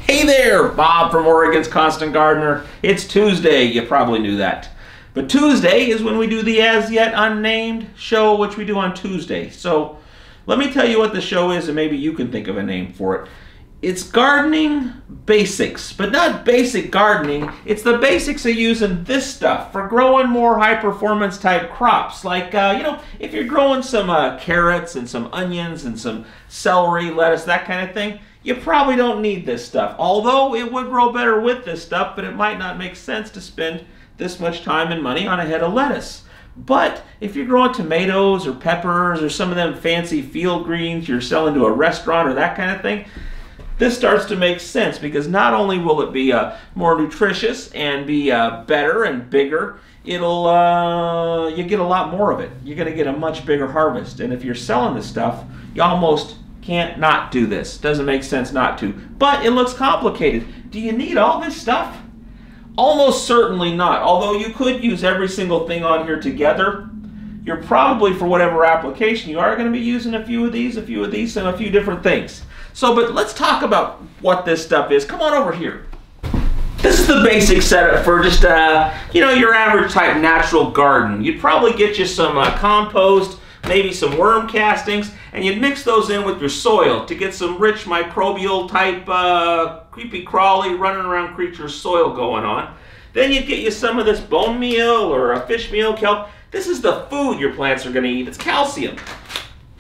Hey there, Bob from Oregon's Constant Gardener. It's Tuesday, you probably knew that. But Tuesday is when we do the As Yet Unnamed show, which we do on Tuesday. So let me tell you what the show is and maybe you can think of a name for it. It's gardening basics, but not basic gardening. It's the basics of using this stuff for growing more high-performance type crops. Like, if you're growing some carrots and some onions and some celery, lettuce, that kind of thing, you probably don't need this stuff. Although it would grow better with this stuff, but it might not make sense to spend this much time and money on a head of lettuce. But if you're growing tomatoes or peppers or some of them fancy field greens you're selling to a restaurant or that kind of thing, this starts to make sense because not only will it be more nutritious and be better and bigger, you get a lot more of it. You're going to get a much bigger harvest. And if you're selling this stuff, you almost can't not do this. Doesn't make sense not to. But it looks complicated. Do you need all this stuff? Almost certainly not. Although you could use every single thing on here together, you're probably, for whatever application you are, going to be using a few of these, and a few different things. So, but let's talk about what this stuff is. Come on over here. This is the basic setup for just, your average type natural garden. You'd probably get you some compost, maybe some worm castings, and you'd mix those in with your soil to get some rich microbial type creepy crawly running around creature soil going on. Then you'd get you some of this bone meal or a fish meal, kelp. This is the food your plants are going to eat. It's calcium.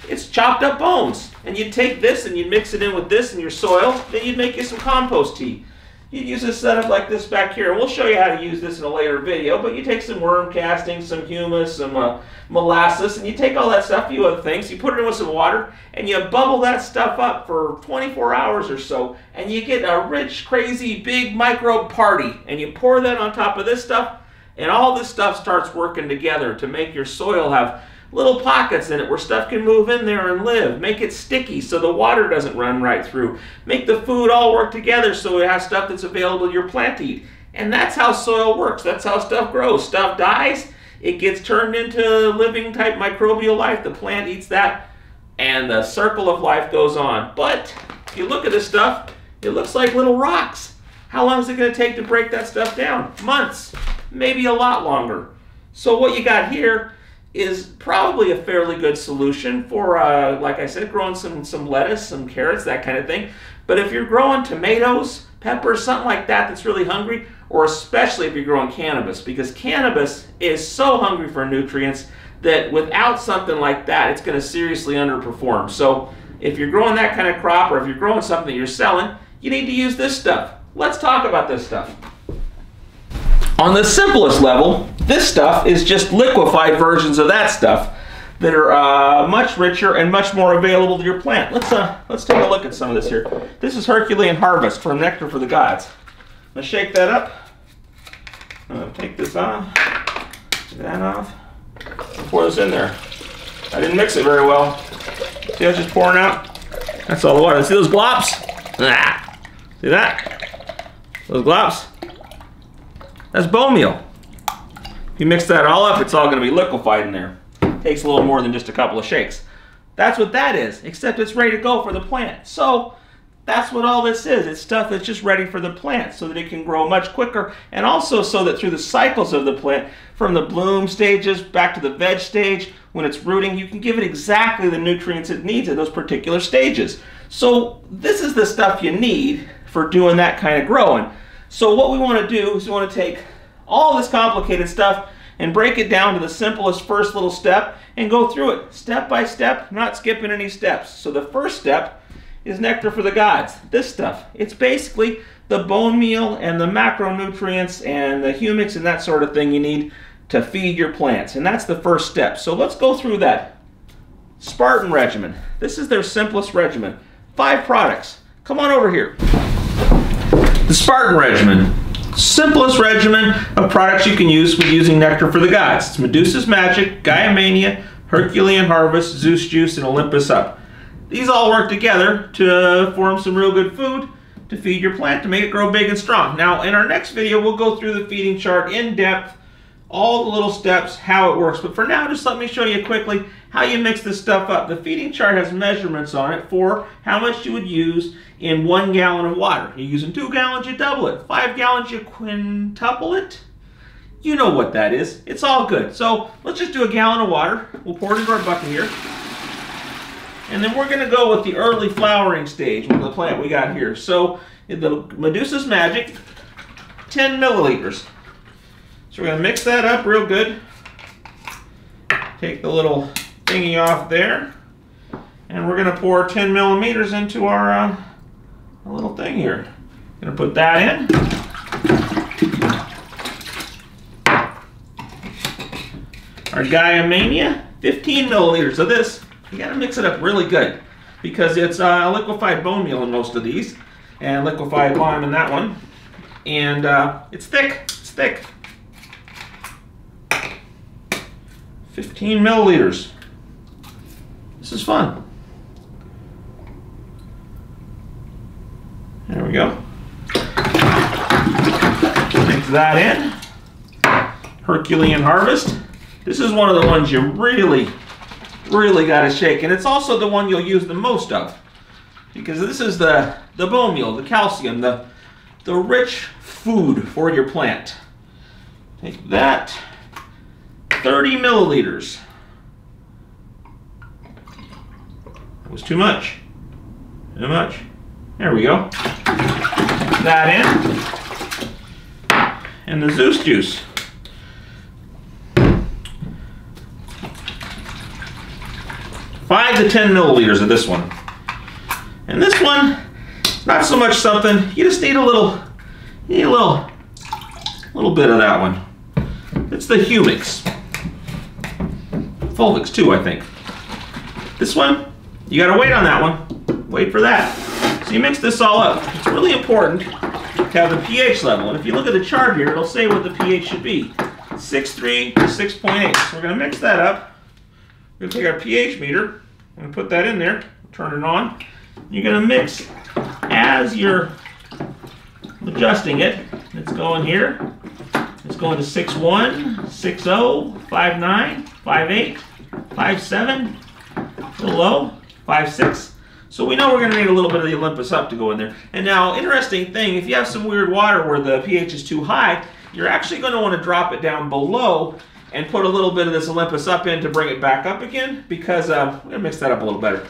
It's chopped up bones. And you'd take this and you'd mix it in with this in your soil. Then you'd make you some compost tea. You'd use a setup like this back here. We'll show you how to use this in a later video, but you take some worm castings, some humus, some molasses, and you take all that stuff, a few other things, you put it in with some water, and you bubble that stuff up for 24 hours or so, and you get a rich, crazy, big microbe party, and you pour that on top of this stuff, and all this stuff starts working together to make your soil have little pockets in it where stuff can move in there and live. Make it sticky so the water doesn't run right through. Make the food all work together so it has stuff that's available to your plant to eat. And that's how soil works. That's how stuff grows. Stuff dies, it gets turned into living type microbial life. The plant eats that, and the circle of life goes on. But if you look at this stuff, it looks like little rocks. How long is it going to take to break that stuff down? Months, maybe a lot longer. So what you got here is probably a fairly good solution for, like I said, growing some lettuce, some carrots, that kind of thing. But if you're growing tomatoes, peppers, something like that that's really hungry, or especially if you're growing cannabis, because cannabis is so hungry for nutrients that without something like that, it's going to seriously underperform. So if you're growing that kind of crop, or if you're growing something that you're selling, you need to use this stuff. Let's talk about this stuff. On the simplest level, this stuff is just liquefied versions of that stuff that are much richer and much more available to your plant. Let's take a look at some of this here. This is Herculean Harvest from Nectar for the Gods. I'm going to shake that up. I'm going to take this off, take that off, and pour this in there. I didn't mix it very well. See how it's just pouring out? That's all the water. See those glops? Ah. See that? Those glops? That's bone meal. If you mix that all up, it's all going to be liquefied in there. Takes a little more than just a couple of shakes. That's what that is, except it's ready to go for the plant. So that's what all this is. It's stuff that's just ready for the plant so that it can grow much quicker, and also so that through the cycles of the plant, from the bloom stages back to the veg stage, when it's rooting, you can give it exactly the nutrients it needs at those particular stages. So this is the stuff you need for doing that kind of growing. So what we want to do is we want to take all this complicated stuff and break it down to the simplest first little step and go through it step by step, not skipping any steps. So the first step is Nectar for the Gods. This stuff, it's basically the bone meal and the macronutrients and the humics and that sort of thing you need to feed your plants. And that's the first step. So let's go through that. Spartan Regimen. This is their simplest regimen. 5 products. Come on over here. The Spartan Regimen. Simplest regimen of products you can use with using Nectar for the Gods. It's Medusa's Magic, Gaia Mania, Herculean Harvest, Zeus Juice, and Olympus Up. These all work together to form some real good food to feed your plant to make it grow big and strong. Now, in our next video, we'll go through the feeding chart in depth, all the little steps, how it works. But for now, just let me show you quickly how you mix this stuff up. The feeding chart has measurements on it for how much you would use in 1 gallon of water. You're using 2 gallons, you double it. 5 gallons, you quintuple it. You know what that is. It's all good. So let's just do a gallon of water. We'll pour it into our bucket here. And then we're going to go with the early flowering stage with the plant we got here. So the Medusa's Magic, 10 milliliters. So we're going to mix that up real good. Take the little thingy off there. And we're going to pour 10 millimeters into our little thing here. Going to put that in. Our Gaiamania, 15 milliliters of this. You got to mix it up really good because it's liquefied bone meal in most of these and liquefied lime in that one. And it's thick. It's thick. 15 milliliters. This is fun. There we go. Mix that in. Herculean Harvest. This is one of the ones you really got to shake. And it's also the one you'll use the most of. Because this is the bone meal, the calcium, the rich food for your plant. Take that. 30 milliliters. That was too much. Too much. There we go. That in. And the Zeus juice. 5 to 10 milliliters of this one. And this one, not so much something. You just need a little bit of that one. It's the humics. Fulvics too, I think. This one, you gotta wait on that one. Wait for that. So you mix this all up. It's really important to have the pH level. And if you look at the chart here, it'll say what the pH should be. 6.3 to 6.8. So we're gonna mix that up. We're going to take our pH meter, I'm going to put that in there, turn it on. You're going to mix as you're adjusting it. It's going here. It's going to 6.1, 6.0, 5.9, 5.8, 5.7, a little low, 5.6. So we know we're going to need a little bit of the Olympus up to go in there. And now, interesting thing, if you have some weird water where the pH is too high, you're actually going to want to drop it down below and put a little bit of this Olympus up in to bring it back up again, because we're going to mix that up a little better.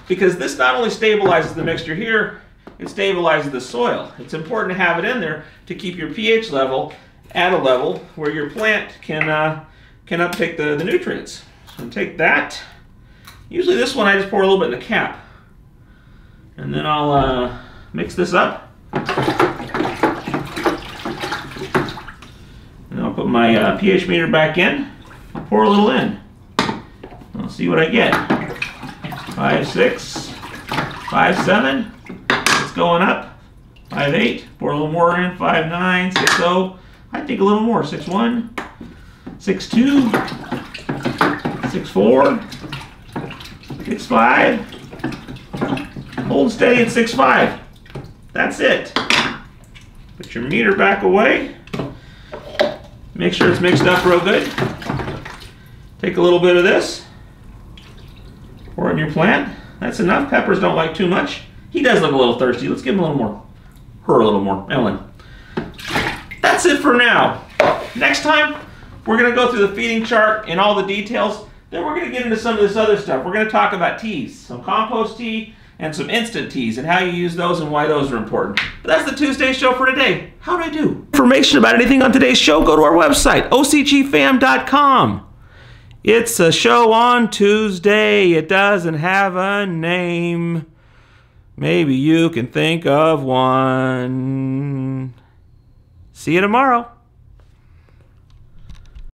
Because this not only stabilizes the mixture here, it stabilizes the soil. It's important to have it in there to keep your pH level at a level where your plant can uptake the nutrients. So take that. Usually this one I just pour a little bit in the cap. And then I'll mix this up. Put my pH meter back in, I'll pour a little in. I'll see what I get. 5.6, 5.7, it's going up. 5.8, pour a little more in. 5.9, 6.0, I think a little more. 6.1, 6.2, 6.4, 6.5. Hold steady at 6.5. That's it. Put your meter back away. Make sure it's mixed up real good. Take a little bit of this. Pour it in your plant. That's enough. Peppers don't like too much. He does look a little thirsty. Let's give him a little more. Her a little more. Ellen. That's it for now. Next time, we're going to go through the feeding chart and all the details. Then we're going to get into some of this other stuff. We're going to talk about teas. Some compost tea and some instant teas and how you use those and why those are important. But that's the Tuesday show for today. How'd I do? Information about anything on today's show, go to our website, ocgfam.com. It's a show on Tuesday. It doesn't have a name. Maybe you can think of one. See you tomorrow.